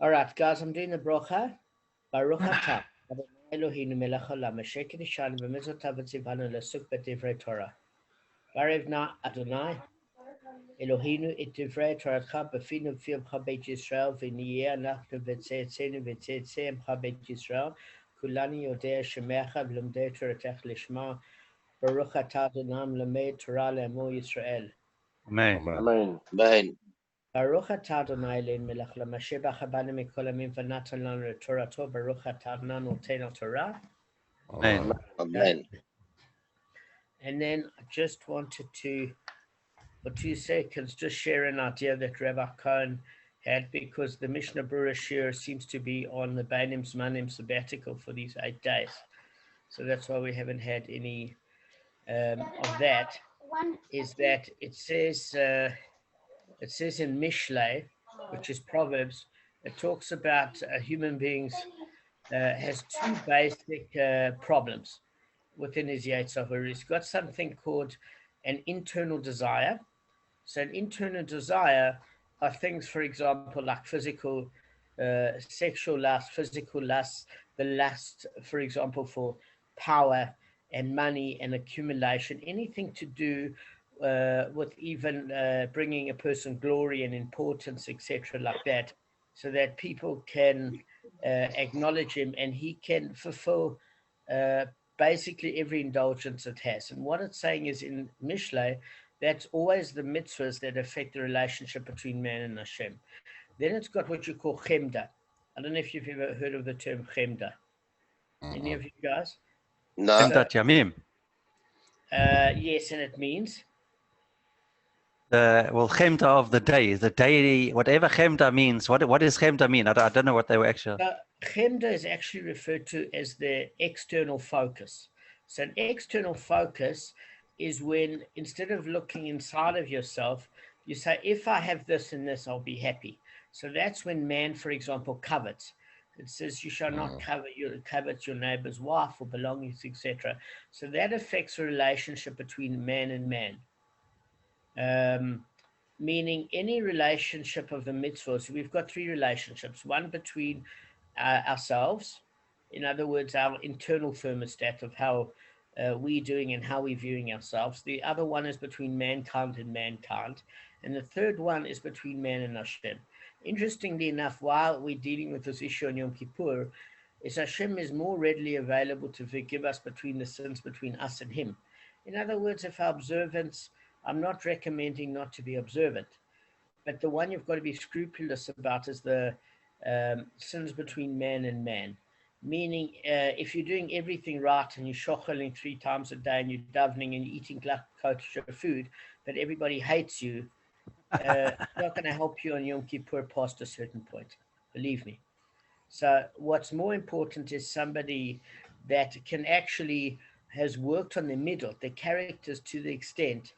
All right, guys, I'm doing the brocha. Baruch atah. Adonai Eloheinu melech haolam, asher kiddushanu b'mitzvotav v'tzivanu l'asuk b'divrei Torah. Barevna Adonai Eloheinu et divrei Toratcha b'finu b'fiavcha beit Yisrael v'niyeh anachnu v'tzeitzeinu v'tzeitzeimcha beit Yisrael kulani yodea shemecha v'lomdei Toratech lishma Baruch atah Adonai melamed Torah le'amo Yisrael. Amen. Amen. Amen. Baruch atah Adonai Eloheinu melech haolam asher b'cha banu mikol hamim v'natan lanu Torato Baruch atah Adonai notenu Torah. Amen. Amen. And then I just wanted to, for 2 seconds, just share an idea that Rabbi Cohen had, because the Mishnah Berurah Shir seems to be on the Bainim Zmanim sabbatical for these 8 days. So that's why we haven't had any of that, is that it says in Mishlei, which is Proverbs, it talks about human beings has 2 basic problems within his Yetzer Hara. He's got something called an internal desire. So an internal desire are things, for example, like physical, sexual lust, physical lust, the lust, for example, for power and money and accumulation, anything to do with even bringing a person glory and importance, etc., like that, so that people can acknowledge him and he can fulfill basically every indulgence it has. And what it's saying is in Mishlei, that's always the mitzvahs that affect the relationship between man and Hashem. Then it's got what you call chemda. I don't know if you've ever heard of the term chemda. Any of you guys? No. Chemdat Yamim. Yes, and it means? Chemda of the day, whatever chemda means. What does chemda mean? I don't know what they were actually. Chemda is actually referred to as the external focus. So an external focus is when, instead of looking inside of yourself, you say, if I have this and this, I'll be happy. So that's when man, for example, covets. It says you shall not covet your neighbor's wife or belongings, etc. So that affects the relationship between man and man. Meaning any relationship of the mitzvah. So we've got 3 relationships. One between ourselves, in other words, our internal thermostat of how we're doing and how we're viewing ourselves. The other one is between mankind and mankind. And the third one is between man and Hashem. Interestingly enough, while we're dealing with this issue on Yom Kippur, is Hashem is more readily available to forgive us between the sins between us and him. In other words, if our observance, I'm not recommending not to be observant, but the one you've got to be scrupulous about is the sins between man and man. Meaning, if you're doing everything right and you're shocheling 3 times a day and you're davening and you're eating kosher food, but everybody hates you, it's not going to help you on Yom Kippur past a certain point, believe me. So what's more important is somebody that can actually has worked on the middle, the characters, to the extent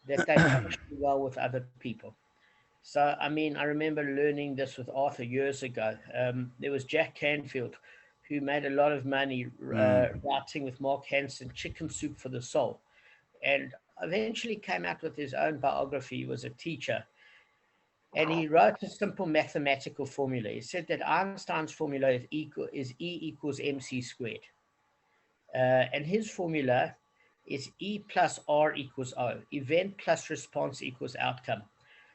that they function well with other people. So, I mean, I remember learning this with Arthur years ago. There was Jack Canfield, who made a lot of money writing with Mark Hansen, Chicken Soup for the Soul, and eventually came out with his own biography. He was a teacher, and he wrote a simple mathematical formula. He said that Einstein's formula is E equals mc squared. And his formula is E plus R equals O. Event plus response equals outcome.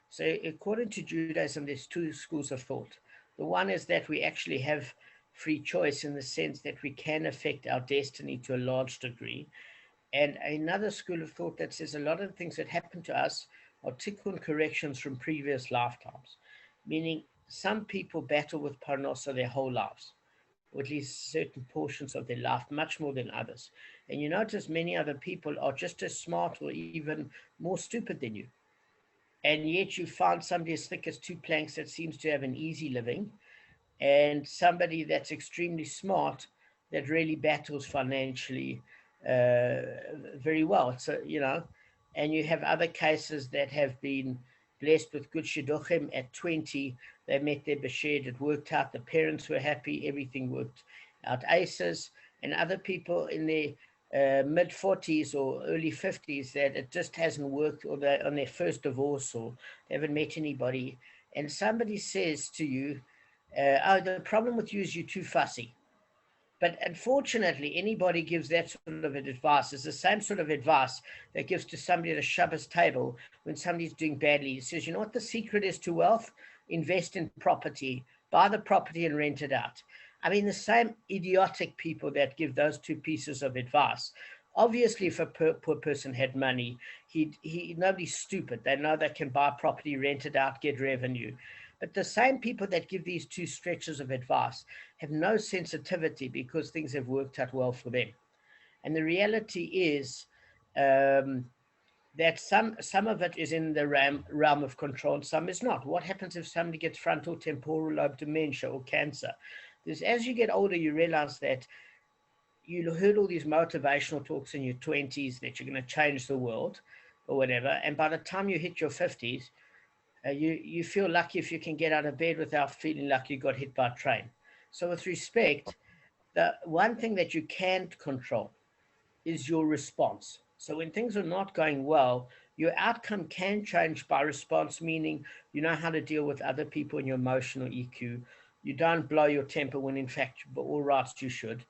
So according to Judaism, there's 2 schools of thought. The one is that we actually have free choice in the sense that we can affect our destiny to a large degree. And another school of thought that says a lot of the things that happen to us are tikkun corrections from previous lifetimes. Meaning some people battle with parnasa their whole lives, or at least certain portions of their life, much more than others. And you notice many other people are just as smart or even more stupid than you. And yet you find somebody as thick as 2 planks that seems to have an easy living, and somebody that's extremely smart that really battles financially very well. So, and you have other cases that have been blessed with good shidduchim at 20. They met their beshed, it worked out, the parents were happy, everything worked out aces. And other people in their mid-40s or early 50s that it just hasn't worked, or they're on their first divorce, or they haven't met anybody. And somebody says to you, Oh, the problem with you is you're too fussy. But unfortunately, anybody gives that sort of advice. It's the same sort of advice that gives to somebody at a Shabbos table when somebody's doing badly. He says, you know what the secret is to wealth? Invest in property, buy the property and rent it out. I mean, the same idiotic people that give those two pieces of advice. Obviously, if a poor person had money, nobody's stupid. They know they can buy property, rent it out, get revenue. But the same people that give these two stretches of advice have no sensitivity because things have worked out well for them. And the reality is that some of it is in the realm of control and some is not. What happens if somebody gets frontal temporal lobe dementia or cancer? Because as you get older, you realize that you heard all these motivational talks in your 20s that you're going to change the world or whatever. And by the time you hit your 50s, you feel lucky if you can get out of bed without feeling like you got hit by a train. So with respect, the one thing that you can't control is your response. So when things are not going well, your outcome can change by response, meaning you know how to deal with other people and your emotional EQ. You don't blow your temper when in fact, by all rights, you should.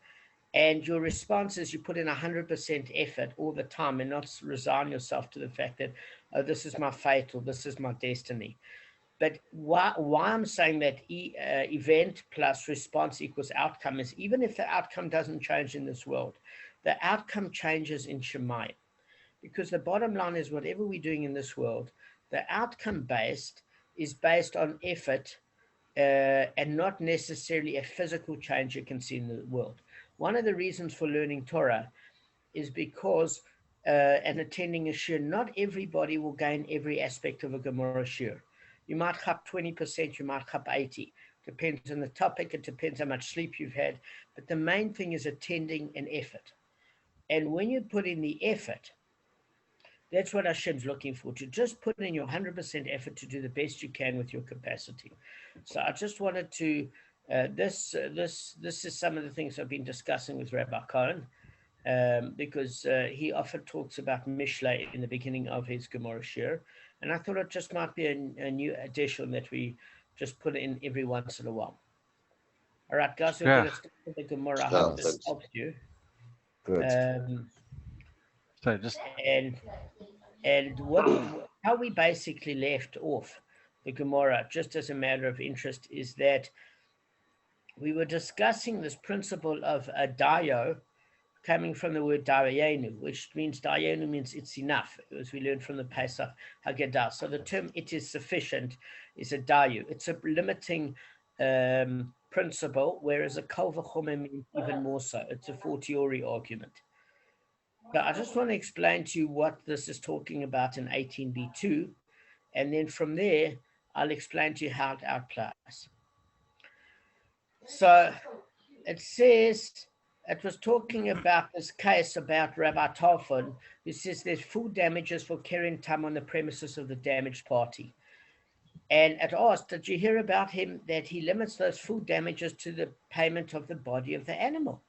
And your response is you put in 100% effort all the time and not resign yourself to the fact that, oh, this is my fate or this is my destiny. But why I'm saying that event plus response equals outcome is even if the outcome doesn't change in this world, the outcome changes in Shemayim. Because the bottom line is whatever we're doing in this world, the outcome based is based on effort and not necessarily a physical change you can see in the world. One of the reasons for learning Torah is because and attending a shir, not everybody will gain every aspect of a Gemara shir. You might chap 20%, you might chap 80%. Depends on the topic, it depends how much sleep you've had. But the main thing is attending an effort. And when you put in the effort, that's what Hashem's looking for, to just put in your 100% effort to do the best you can with your capacity. So I just wanted to, this is some of the things I've been discussing with Rabbi Cohen, because he often talks about Mishle in the beginning of his Gemara shir. And I thought it just might be a new addition that we just put in every once in a while. All right, guys, we're going to start with the Gemara. I hope this helps you. So just and how we basically left off the Gemara, just as a matter of interest, is that we were discussing this principle of a Dayyo coming from the word Daryenu, which means Daryenu means it's enough, as we learned from the Pesach Haggadah. So the term "it is sufficient" is a Dayyo. It's a limiting principle, whereas a Kal VaChomer means even more so. It's a fortiori argument. So I just want to explain to you what this is talking about in 18b2, and then from there, I'll explain to you how it applies. So it says, it was talking about this case about Rabbi Tarfon, who says there's full damages for carrying tam on the premises of the damaged party. And it asked, did you hear about him that he limits those full damages to the payment of the body of the animal?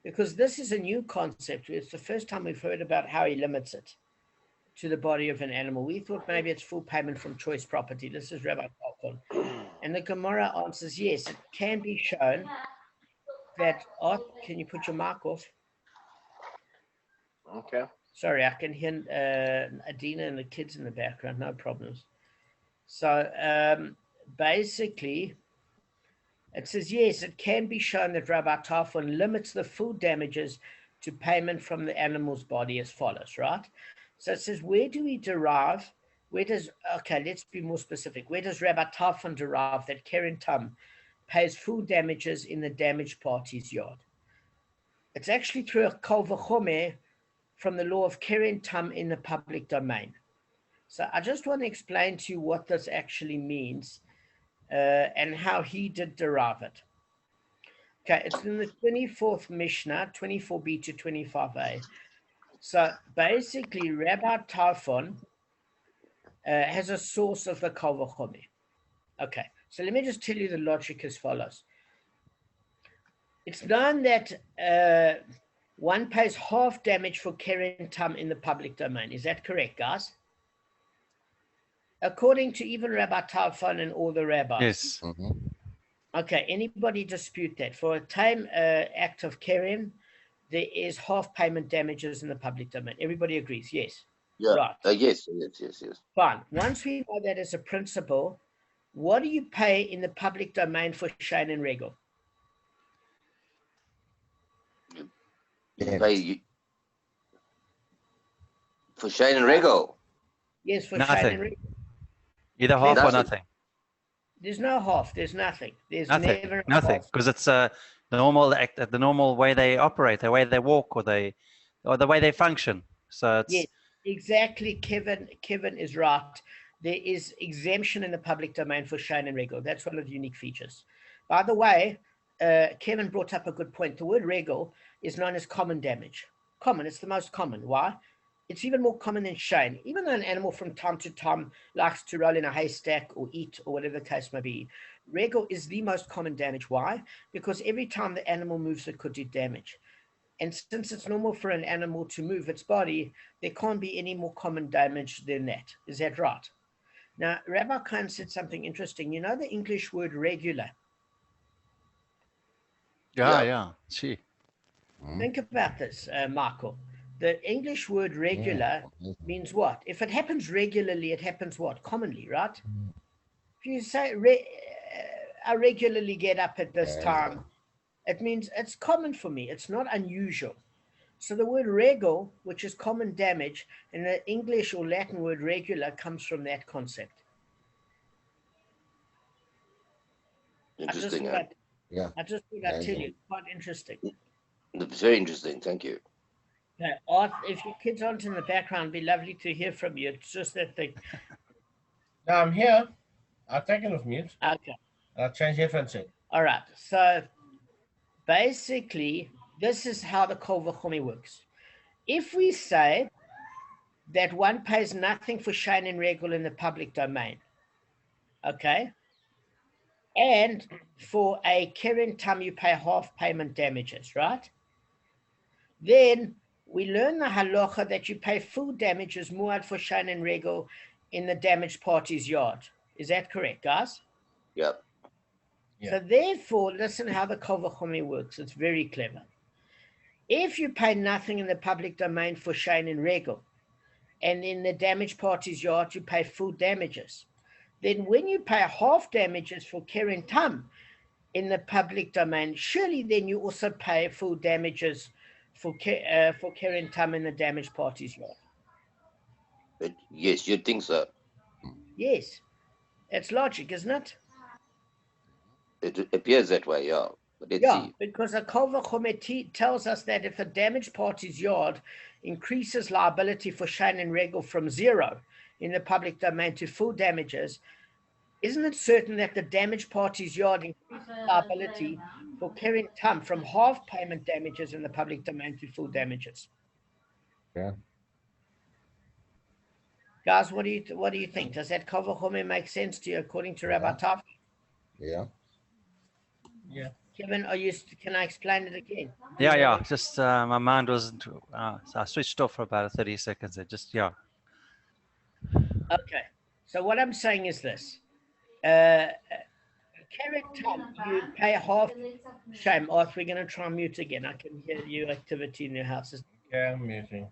Because this is a new concept. It's the first time we've heard about how he limits it to the body of an animal. We thought maybe it's full payment from choice property. This is Rabbi Tarfon. And the Gemara answers, yes, it can be shown that, can you put your mic off? Okay. Sorry, I can hear Adina and the kids in the background, no problems. So basically, it says, yes, it can be shown that Rabbi Tarfon limits the full damages to payment from the animal's body as follows, right? So it says, where do we derive, okay, let's be more specific. Where does Rabbi Tarfon derive that Keren Tam pays full damages in the damaged party's yard? It's actually through a Kal VaChomer from the law of Keren Tam in the public domain. So I just want to explain to you what this actually means and how he did derive it. Okay, it's in the 24th Mishnah, 24b to 25a. So basically, Rabbi Tarfon has a source of the Kal VaChomer. Okay, so let me just tell you the logic as follows. It's known that one pays half damage for Keren Tam in the public domain. Is that correct, guys? According to even Rabbi Tarfon and all the rabbis. yes. Mm-hmm. Okay, anybody dispute that? For a time act of Keren, there is half payment damages in the public domain. Everybody agrees, yes. Yeah. Right. Yes. Fine. Once we know that as a principle, what do you pay in the public domain for Shane and Regal? You pay for Shane and Regal. Yes, for Shane Nothing. and Regal. Either half or Nothing. nothing. There's no half. There's nothing. There's never a Nothing, half. because it's the normal way they operate, the way they walk, or the way they function. So it's Yes, exactly. Kevin is right. There is exemption in the public domain for Shane and Regal. That's one of the unique features. By the way, Kevin brought up a good point. The word Regal is known as common damage. Common, it's the most common. Why? It's even more common than Shane. Even though an animal from time to time likes to roll in a haystack or eat or whatever the case may be, Regal is the most common damage. Why? Because every time the animal moves, it could do damage. And since it's normal for an animal to move its body, there can't be any more common damage than that. Is that right? Now, Rabbi Khan said something interesting. You know the English word regular? yeah. Gee. Think about this, Michael. The English word regular means what? If it happens regularly, it happens what? Commonly, right? If you say, I regularly get up at this time, it means it's common for me. It's not unusual. So the word regal, which is common damage, and the English or Latin word regular comes from that concept. Interesting. I just thought I'd tell you. Quite interesting. It's very interesting. Thank you. Okay, Art, if your kids aren't in the background, it'd be lovely to hear from you. It's just that they... No, I'm here. I'll take it off mute. Okay. I'll change headphones in. All right. So basically, this is how the Kal VaChomer works. If we say that one pays nothing for Shane and Regal in the public domain, okay, and for a Keren Tam you pay half payment damages, right? Then we learn the halacha that you pay full damages muad for Shane and Regal in the damaged party's yard. Is that correct, guys? Yep. So therefore, listen how the Kal VaChomer works. It's very clever. If you pay nothing in the public domain for Shane and Regal, and in the damaged party's yard, you pay full damages, then when you pay half damages for Keren Tam in the public domain, surely then you also pay full damages for Keren Tam in the damaged party's yard. But yes, you'd think so. Yes. It's logic, isn't it? It appears that way, yeah. But let's see. Because a Kal VaChomer tells us that if a damaged party's yard increases liability for Shane and Regal from 0 in the public domain to full damages, isn't it certain that the damaged party's yard increases liability for Keren Tam from half payment damages in the public domain to full damages? Yeah. Guys, what do you think? Does that Kal VaChomer make sense to you according to Rabbi Taf? Yeah. Kevin, can I explain it again? Yeah. Just my mind wasn't. So I switched off for about 30 seconds. Okay. So what I'm saying is this: Keren Tam, you pay half. Shame, Arthur. We're going to try and mute again. I can hear you activity in your houses. Yeah, I'm muting.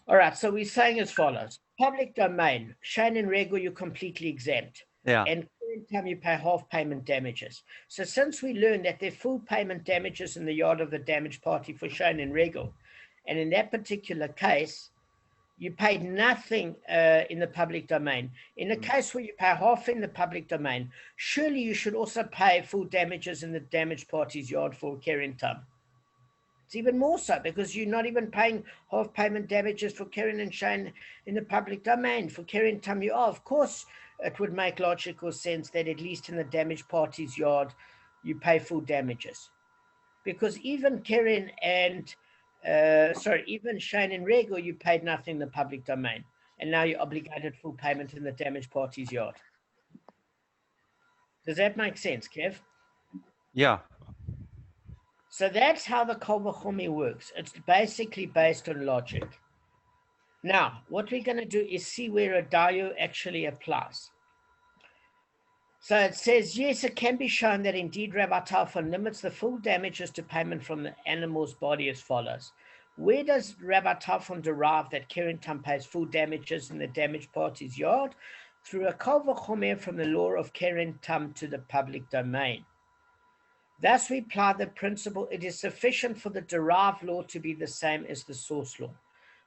All right. So we're saying as follows: public domain, Shane and Regal, you're completely exempt. Yeah. And Keren Tam you pay half payment damages. So since we learned that there are full payment damages in the yard of the damaged party for Shane and Regal, and in that particular case, you paid nothing in the public domain. In the case where you pay half in the public domain, surely you should also pay full damages in the damaged party's yard for Keren Tam. It's even more so because you're not even paying half payment damages for Keren and Shane in the public domain. For Keren Tam, you are, of course, it would make logical sense that at least in the damaged party's yard, you pay full damages. Because even Keren and, even Shane and Regal, you paid nothing in the public domain. And now you're obligated full payment in the damaged party's yard. Does that make sense, Kev? Yeah. So that's how the Kal VaChomer works. It's basically based on logic. Now, what we're going to do is see where a Dayyo actually applies. So it says, yes, it can be shown that indeed Rabbi Tarfon limits the full damages to payment from the animal's body as follows. Where does Rabbi Tarfon derive that Keren Tam pays full damages in the damaged party's yard? Through a Kal VaChomer from the law of Keren Tam to the public domain. Thus we apply the principle, it is sufficient for the derived law to be the same as the source law.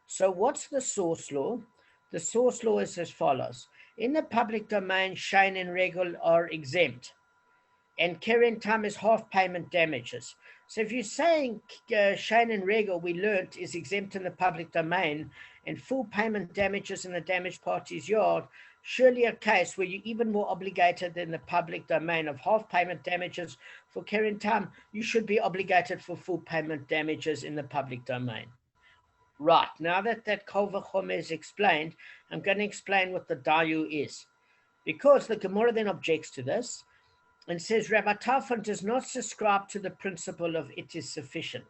So what's the source law? The source law is as follows. In the public domain, Shein and Regel are exempt, and Keren Tam is half payment damages. So if you're saying Shein and Regel, we learnt, is exempt in the public domain, and full payment damages in the damaged party's yard, surely a case where you're even more obligated than the public domain of half payment damages for Keren Tam, you should be obligated for full payment damages in the public domain. Right, now that Kal VaChomer is explained, I'm going to explain what the Dayyo is. Because the Gemara then objects to this and says Rabbi Tarfon does not subscribe to the principle of it is sufficient.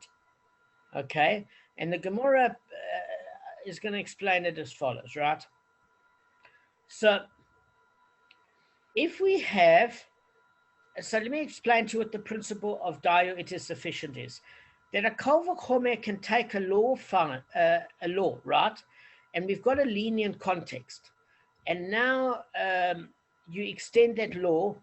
Okay, and the Gemara is going to explain it as follows, right? So, if we have, so let me explain to you what the principle of Dayyo it is sufficient is. That a Kal VaChomer can take a law, right? And we've got a lenient context. And now you extend that law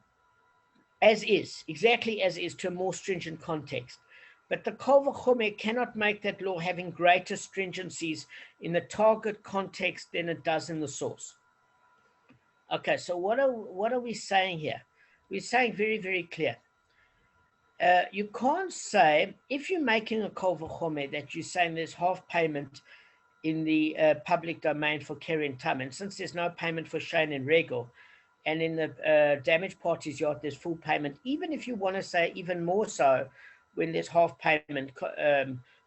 as is, exactly as is, to a more stringent context. But the Kal VaChomer cannot make that law having greater stringencies in the target context than it does in the source. Okay, so what are we saying here? We're saying very, very clear. You can't say, if you're making a Kal VaChomer, that you're saying there's half payment in the public domain for Keren Tam, and since there's no payment for Shein and Regel, and in the damaged party's yard there's full payment, even if you want to say even more so when there's half payment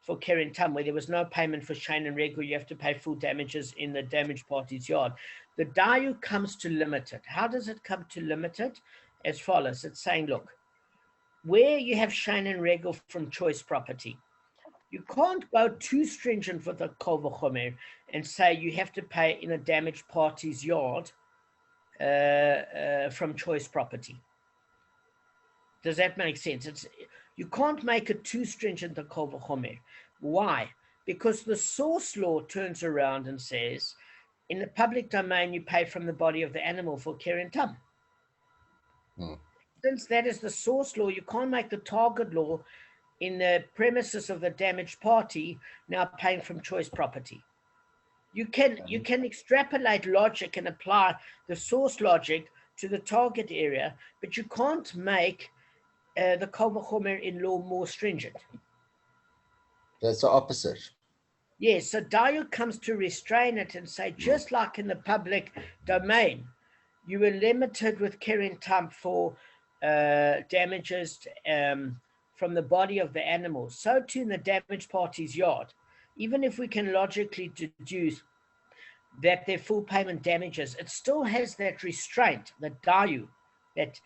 for Keren Tam, where there was no payment for Shein and Regel, you have to pay full damages in the damaged party's yard. The Dayyo comes to limit it. How does it come to limit it? As follows. It's saying, look, where you have Shein and Regel from choice property, you can't go too stringent with a Kal VaChomer and say you have to pay in a damaged party's yard from choice property. Does that make sense? You can't make it too stringent, a Kal VaChomer. Why? Because the source law turns around and says, in the public domain, you pay from the body of the animal for Keren Tam. Since that is the source law, you can't make the target law in the premises of the damaged party now paying from choice property. You can extrapolate logic and apply the source logic to the target area, but you can't make the Kal VaChomer in law more stringent. That's the opposite. Yes, so Dayyo comes to restrain it and say, just like in the public domain, you were limited with Keren Tam for damages from the body of the animal, so too in the damaged party's yard. Even if we can logically deduce that they're full payment damages, it still has that restraint, the Dayyo, that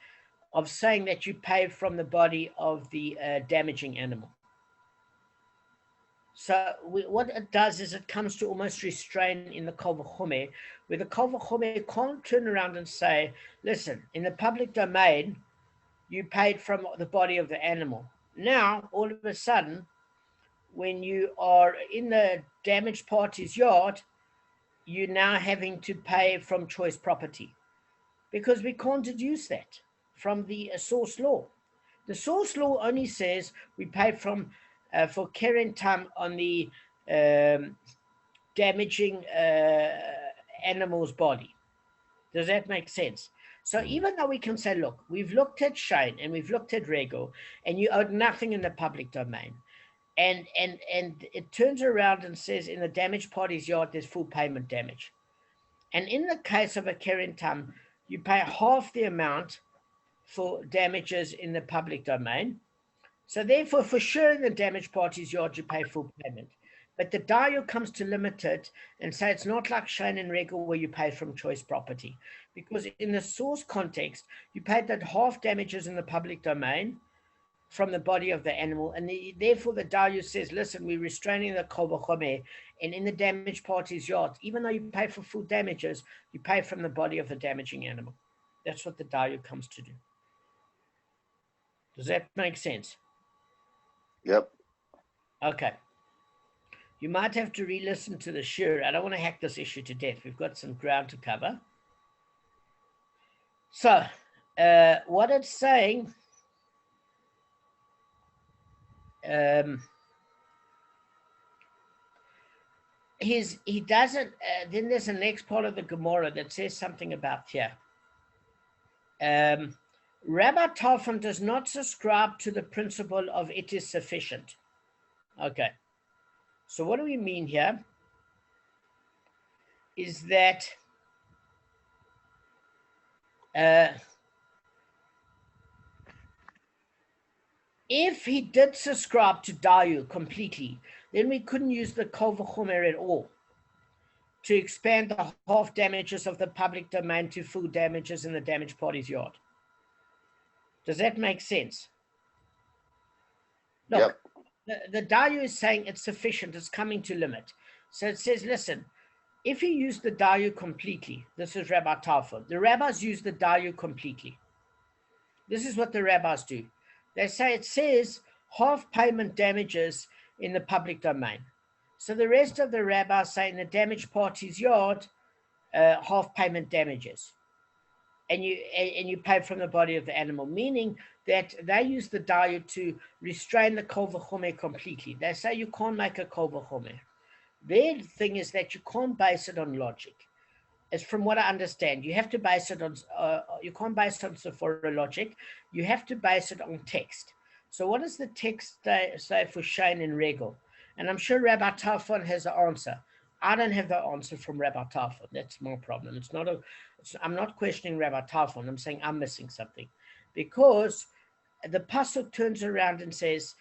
of saying that you pay from the body of the damaging animal. So what it does is it comes to almost restrain in the Kal VaChomer, where the Kal VaChomer can't turn around and say, listen, in the public domain, you paid from the body of the animal. Now, all of a sudden, when you are in the damaged party's yard, you're now having to pay from choice property, because we can't deduce that from the source law. The source law only says we pay from for Keren Tam on the damaging animal's body. Does that make sense? So even though we can say, look, we've looked at Shein and we've looked at Regel, and you owed nothing in the public domain, and it turns around and says in the damaged party's yard there's full payment damage, and in the case of a Keren Tam, you pay half the amount for damages in the public domain. So therefore, for sure, in the damaged party's yard, you pay full payment. But the Dayyo comes to limit it and say it's not like Shein and Regel where you pay from choice property. Because in the source context, you paid that half damages in the public domain from the body of the animal. And therefore, the Dayyo says, listen, we're restraining the Kal VaChomer, and in the damaged party's yard, even though you pay for full damages, you pay from the body of the damaging animal. That's what the Dayyo comes to do. Does that make sense? Yep. Okay. You might have to re-listen to the shir. I don't want to hack this issue to death. We've got some ground to cover. So, what it's saying, he doesn't, then there's the next part of the Gemara that says something about here. Rabbi Tarfon does not subscribe to the principle of it is sufficient. Okay. So what do we mean here? Is that if he did subscribe to Dayyo completely, then we couldn't use the Kal VaChomer at all to expand the half damages of the public domain to full damages in the damaged party's yard. Does that make sense? Look, the Dayyo is saying it's sufficient, it's coming to limit. So it says, listen, if you use the Dayyo completely, this is Rabbi Tarfon, the rabbis use the Dayyo completely. This is what the rabbis do. They say it says half payment damages in the public domain. So the rest of the rabbis say in the damaged party's yard, half payment damages. And you pay from the body of the animal, meaning that they use the Dayyo to restrain the Kal VaChomer completely. They say you can't make a Kal VaChomer. Their thing is that you can't base it on logic. As from what I understand, you have to base it on, you can't base it on Sephora logic, you have to base it on text. So what does the text say for Shane and Regel? And I'm sure Rabbi Tarfon has the answer. I don't have the answer from Rabbi Tarfon. That's my problem. It's not I'm not questioning Rabbi Tarfon. I'm saying I'm missing something. Because the pasuk turns around and says,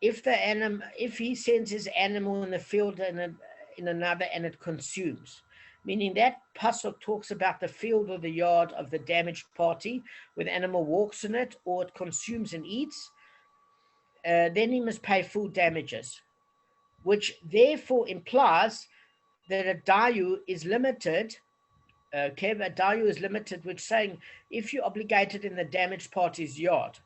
if he sends his animal in the field and in another and it consumes, meaning that pasuk talks about the field or the yard of the damaged party where the animal walks in it or it consumes and eats, then he must pay full damages, which therefore implies that a Dayyo is limited. A Dayyo is limited, which saying if you're obligated in the damaged party's yard,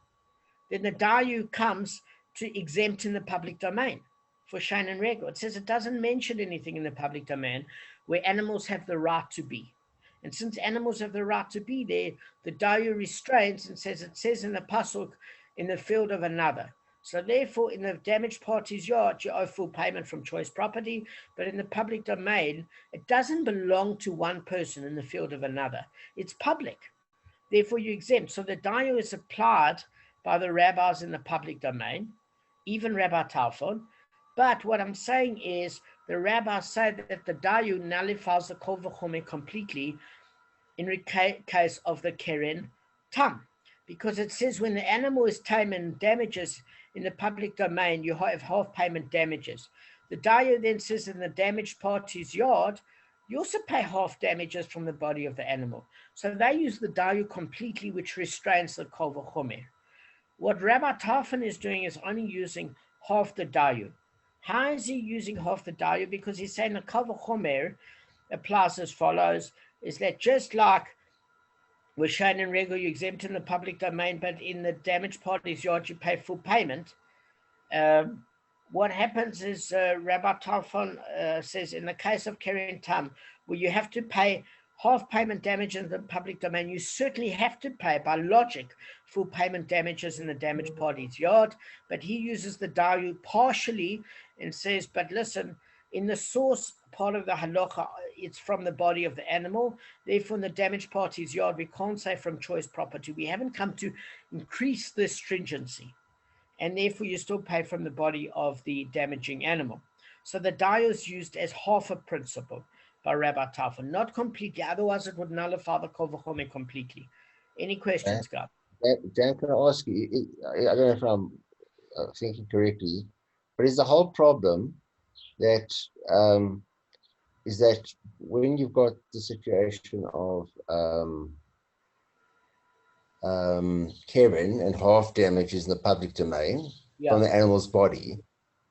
then the Dayyo comes to exempt in the public domain for Shane and Regel. It says it doesn't mention anything in the public domain where animals have the right to be. And since animals have the right to be there, the Dayyo restrains and says, it says in the pasuk, in the field of another. So therefore, in the damaged party's yard, you owe full payment from choice property, but in the public domain, it doesn't belong to one person in the field of another. It's public. Therefore, you exempt. So the Dayyo is applied by the rabbis in the public domain, even Rabbi Tarfon. But what I'm saying is the rabbis say that the Dayyo nullifies the Kal VaChomer completely in case of the Keren Tam, because it says when the animal is tame and damages in the public domain, you have half payment damages. The Dayyo then says in the damaged party's yard, you also pay half damages from the body of the animal. So they use the Dayyo completely, which restrains the Kal VaChomer. What Rabbi Tarfon is doing is only using half the Dayyo. How is he using half the Dayyo? Because he's saying the Kal VaChomer applies as follows, is that just like with Shane and Regel, you exempt in the public domain, but in the damaged party's yard, you pay full payment. What happens is Rabbi Tarfon says in the case of Keren Tam, where you have to pay half payment damage in the public domain, you certainly have to pay by logic full payment damages in the damaged party's yard. But he uses the Dayyo partially and says, but listen, in the source part of the halacha, it's from the body of the animal. Therefore, in the damaged party's yard, we can't say from choice property. We haven't come to increase the stringency. And therefore, you still pay from the body of the damaging animal. So the Dayyo is used as half a principle by Rabbi Tarfon, not completely. Otherwise, it would nullify the Kal VaChomer completely. Any questions, Gab? Dan, can I ask you, I don't know if I'm thinking correctly, but is the whole problem that is that when you've got the situation of Keren and half damages in the public domain from the animal's body,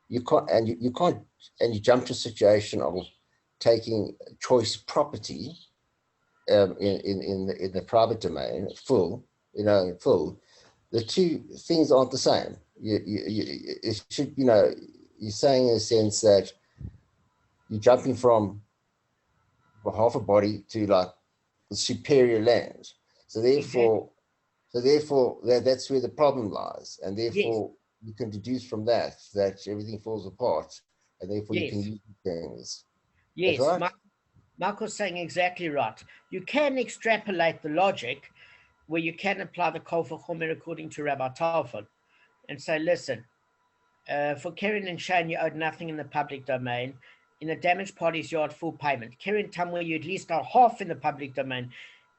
you can't, and you jump to a situation of taking choice property in the private domain, full, full, the two things aren't the same. It should, you're saying in a sense that you're jumping from half a body to like the superior land. So therefore, that's where the problem lies, and therefore you can deduce from that everything falls apart, and therefore you can use things. Yes, That's right. Michael's saying exactly right. You can extrapolate the logic where you can apply the Kal VaChomer according to Rabbi Talmud and say, listen, for Keren and Shane, you owed nothing in the public domain. In a damaged party's yard, full payment. Keren Tamwa, you at least owe half in the public domain.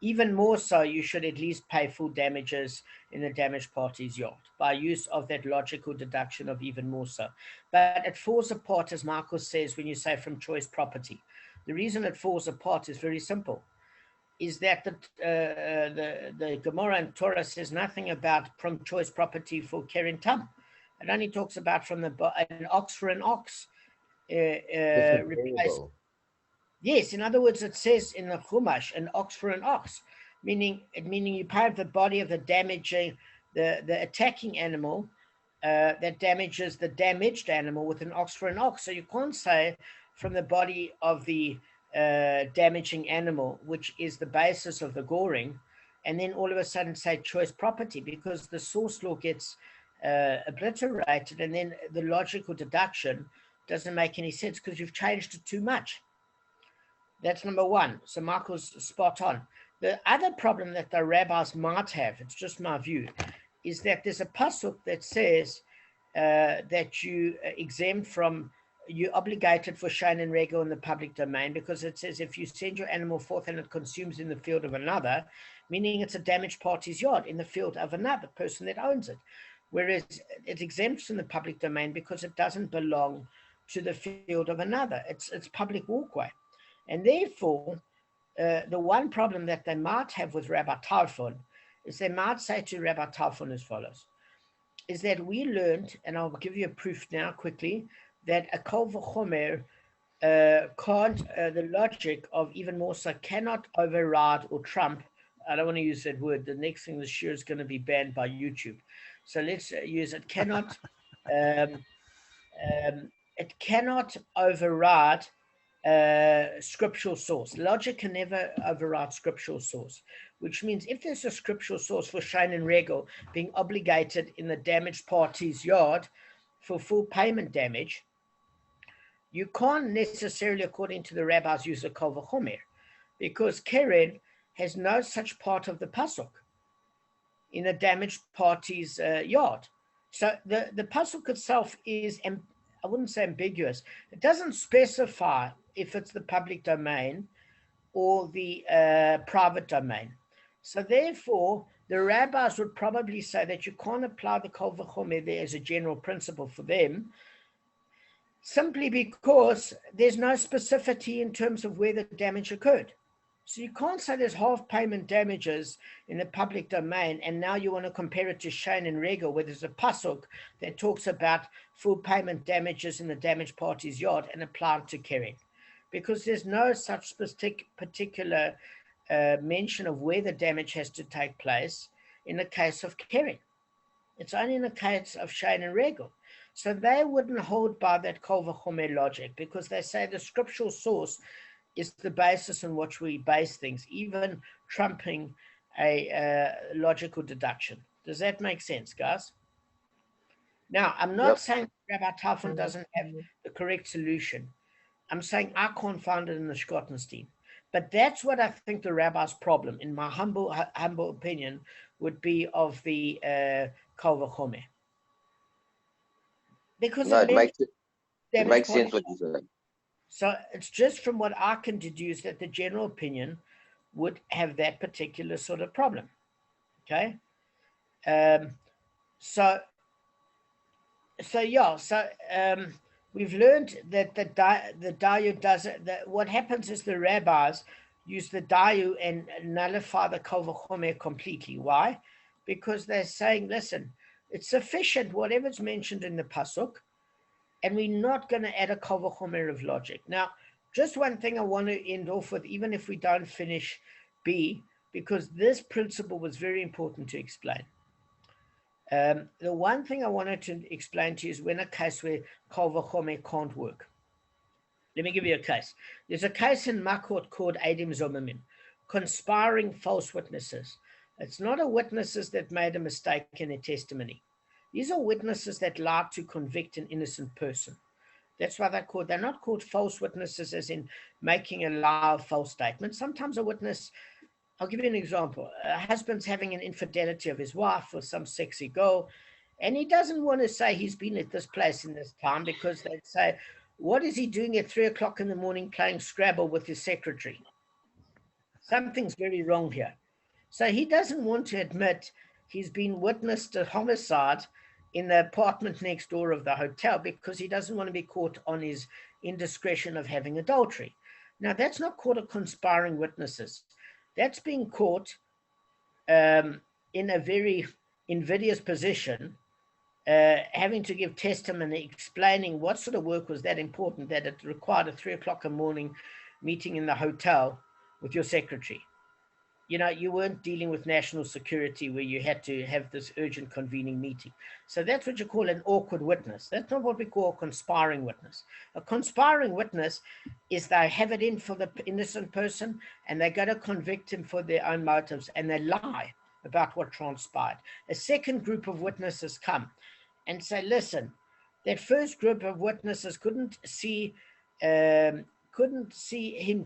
Even more so, you should at least pay full damages in the damaged party's yard by use of that logical deduction of even more so. But it falls apart, as Michael says, when you say from choice property. The reason it falls apart is very simple. Is that the Gemara and Torah says nothing about from choice property for Keren Tam. It only talks about from an ox for an ox. Replace. Yes, in other words, it says in the Chumash, an ox for an ox, meaning you pay the body of the damaging, the attacking animal that damages the damaged animal with an ox for an ox. So you can't say from the body of the damaging animal, which is the basis of the goring, and then all of a sudden say choice property, because the source law gets obliterated, and then the logical deduction doesn't make any sense because you've changed it too much. That's number one. So Michael's spot on. The other problem that the rabbis might have, it's just my view, is that there's a pasuk that says that you exempt from, you're obligated for Shane and Rego in the public domain, because it says if you send your animal forth and it consumes in the field of another, meaning it's a damaged party's yard in the field of another person that owns it. Whereas it exempts from the public domain because it doesn't belong to the field of another. It's public walkway. And therefore, the one problem that they might have with Rabbi Talmud is they might say to Rabbi Talmud as follows, is that we learned, and I'll give you a proof now quickly, that a Kal VaChomer can't, the logic of even more so cannot override or trump. I don't want to use that word. The next thing this year is going to be banned by YouTube. So let's use it. It cannot override scriptural source. Logic can never override scriptural source, which means if there's a scriptural source for Shane and Regel being obligated in the damaged party's yard for full payment damage, you can't necessarily, according to the rabbis, use a Kal VaChomer, because Keren has no such part of the pasuk in a damaged party's yard. So the pasuk itself is, I wouldn't say ambiguous. It doesn't specify if it's the public domain or the private domain. So therefore, the rabbis would probably say that you can't apply the Kal VaChomer there as a general principle for them, simply because there's no specificity in terms of where the damage occurred. So you can't say there's half payment damages in the public domain, and now you want to compare it to Shane and Regel, where there's a pasuk that talks about full payment damages in the damaged party's yard and apply it to Keren, because there's no such particular mention of where the damage has to take place in the case of Keren. It's only in the case of Shane and Regel. So they wouldn't hold by that Kal VaChomer logic, because they say the scriptural source is the basis on which we base things, even trumping a logical deduction. Does that make sense, guys? Now, I'm not saying Rabbi Talmud doesn't have the correct solution. I'm saying I can't find it in the Schottenstein. But that's what I think the rabbi's problem, in my humble opinion, would be of the Kal VaChomer. Because no, it makes sense what you're saying. So it's just from what I can deduce that the general opinion would have that particular sort of problem. Okay. So we've learned that the Dayyo does it. What happens is the rabbis use the Dayyo and nullify the Kal VaChomer completely. Why? Because they're saying, listen, it's sufficient, whatever's mentioned in the pasuk, and we're not going to add a Kal VaChomer of logic. Now, just one thing I want to end off with, even if we don't finish be, because this principle was very important to explain. The one thing I wanted to explain to you is when a case where Kal VaChomer can't work. Let me give you a case. There's a case in Makot called Eidim Zomamim, conspiring false witnesses. It's not a witnesses that made a mistake in their testimony. These are witnesses that lied to convict an innocent person. That's why they're not called false witnesses as in making a lie or false statement. Sometimes a witness, I'll give you an example. A husband's having an infidelity of his wife or some sexy girl, and he doesn't want to say he's been at this place in this time, because they'd say, what is he doing at 3 o'clock in the morning playing Scrabble with his secretary? Something's very wrong here. So he doesn't want to admit he's been witness to homicide in the apartment next door of the hotel, because he doesn't want to be caught on his indiscretion of having adultery. Now, that's not called a conspiring witnesses. That's being caught in a very invidious position, having to give testimony, explaining what sort of work was that important that it required a 3 o'clock in the morning meeting in the hotel with your secretary. You know, you weren't dealing with national security where you had to have this urgent convening meeting. So that's what you call an awkward witness. That's not what we call a conspiring witness. A conspiring witness is they have it in for the innocent person and they're going to convict him for their own motives, and they lie about what transpired. A second group of witnesses come and say, listen, that first group of witnesses couldn't see him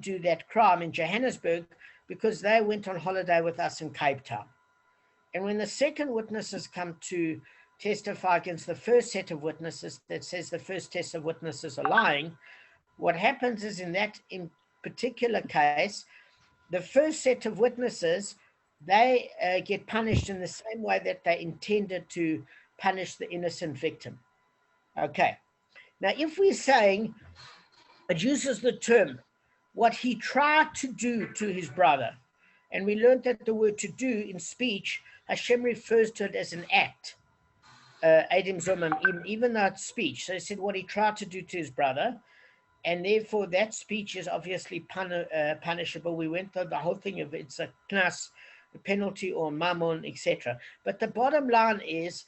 do that crime in Johannesburg because they went on holiday with us in Cape Town. And when the second witnesses come to testify against the first set of witnesses that says the first set of witnesses are lying, what happens is in particular case, the first set of witnesses, they get punished in the same way that they intended to punish the innocent victim. Okay. Now, if we're saying, it uses the term, what he tried to do to his brother, and we learned that the word to do in speech, Hashem refers to it as an act, Eidim Zomamim, even though it's speech. So he said what he tried to do to his brother, and therefore that speech is obviously punishable. We went through the whole thing of it's a knas, a penalty or mammon, etc. But the bottom line is,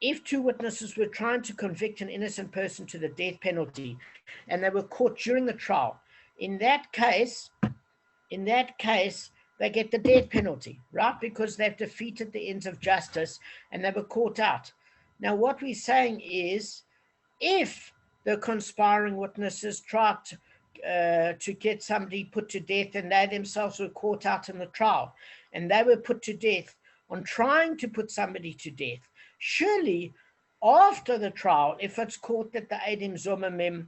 if two witnesses were trying to convict an innocent person to the death penalty, and they were caught during the trial, in that case, they get the death penalty, right? Because they've defeated the ends of justice and they were caught out. Now, what we're saying is, if the conspiring witnesses tried to get somebody put to death and they themselves were caught out in the trial and they were put to death on trying to put somebody to death, surely after the trial, if it's caught that the Eidim Zomamim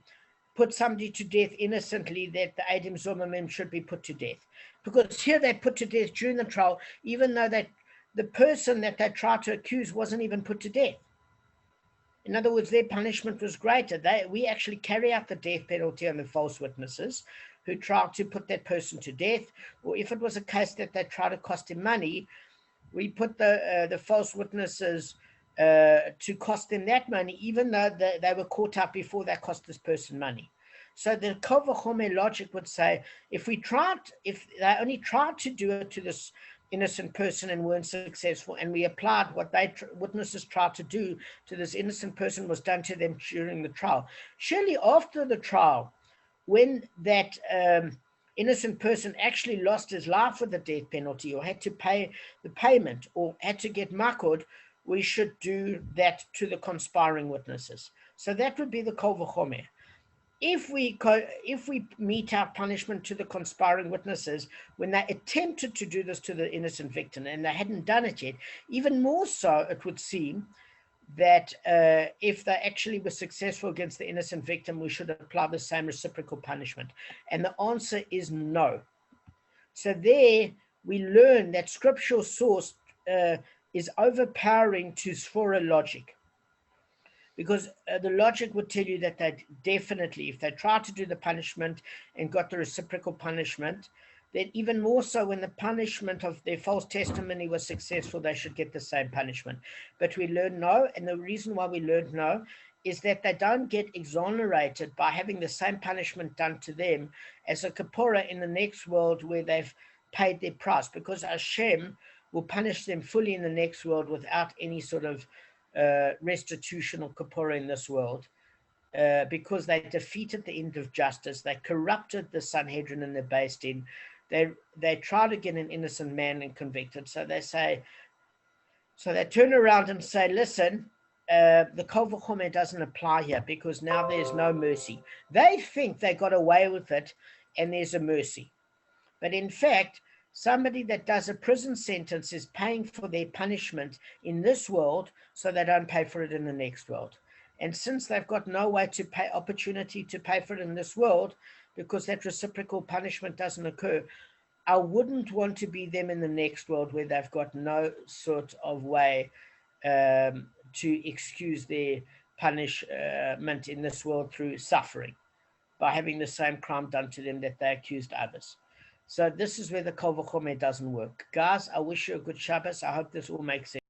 put somebody to death innocently, that the Eidim Zomamim should be put to death. Because here they put to death during the trial, even though the person that they tried to accuse wasn't even put to death. In other words, their punishment was greater. We actually carry out the death penalty on the false witnesses who tried to put that person to death, or if it was a case that they tried to cost him money, we put the false witnesses to cost them that money, even though they were caught up before they cost this person money. So the Kal VaChomer logic would say, if they only tried to do it to this innocent person and weren't successful, and we applied what witnesses tried to do to this innocent person was done to them during the trial, surely after the trial, when that innocent person actually lost his life with the death penalty or had to pay the payment or had to get makod, we should do that to the conspiring witnesses. So that would be the Kal VaChomer. If we mete out punishment to the conspiring witnesses when they attempted to do this to the innocent victim and they hadn't done it yet, even more so it would seem that if they actually were successful against the innocent victim, we should apply the same reciprocal punishment. And the answer is no. So there we learn that scriptural source is overpowering to Sphora logic, because the logic would tell you that they definitely, if they tried to do the punishment and got the reciprocal punishment, then even more so when the punishment of their false testimony was successful, they should get the same punishment. But we learn no, and the reason why we learned no is that they don't get exonerated by having the same punishment done to them as a kapora in the next world where they've paid their price, because Hashem will punish them fully in the next world without any sort of restitution or kapora in this world, because they defeated the end of justice. They corrupted the Sanhedrin and the Beis Din. They try to get an innocent man and convicted. So they turn around and say, listen, the Kal VaChomer doesn't apply here, because now there's no mercy. They think they got away with it and there's a mercy. But in fact, somebody that does a prison sentence is paying for their punishment in this world, so they don't pay for it in the next world. And since they've got no way to pay, opportunity to pay for it in this world, because that reciprocal punishment doesn't occur, I wouldn't want to be them in the next world, where they've got no sort of way to excuse their punishment in this world through suffering, by having the same crime done to them that they accused others. So this is where the Kal VaChomer doesn't work. Guys, I wish you a good Shabbos. I hope this all makes sense.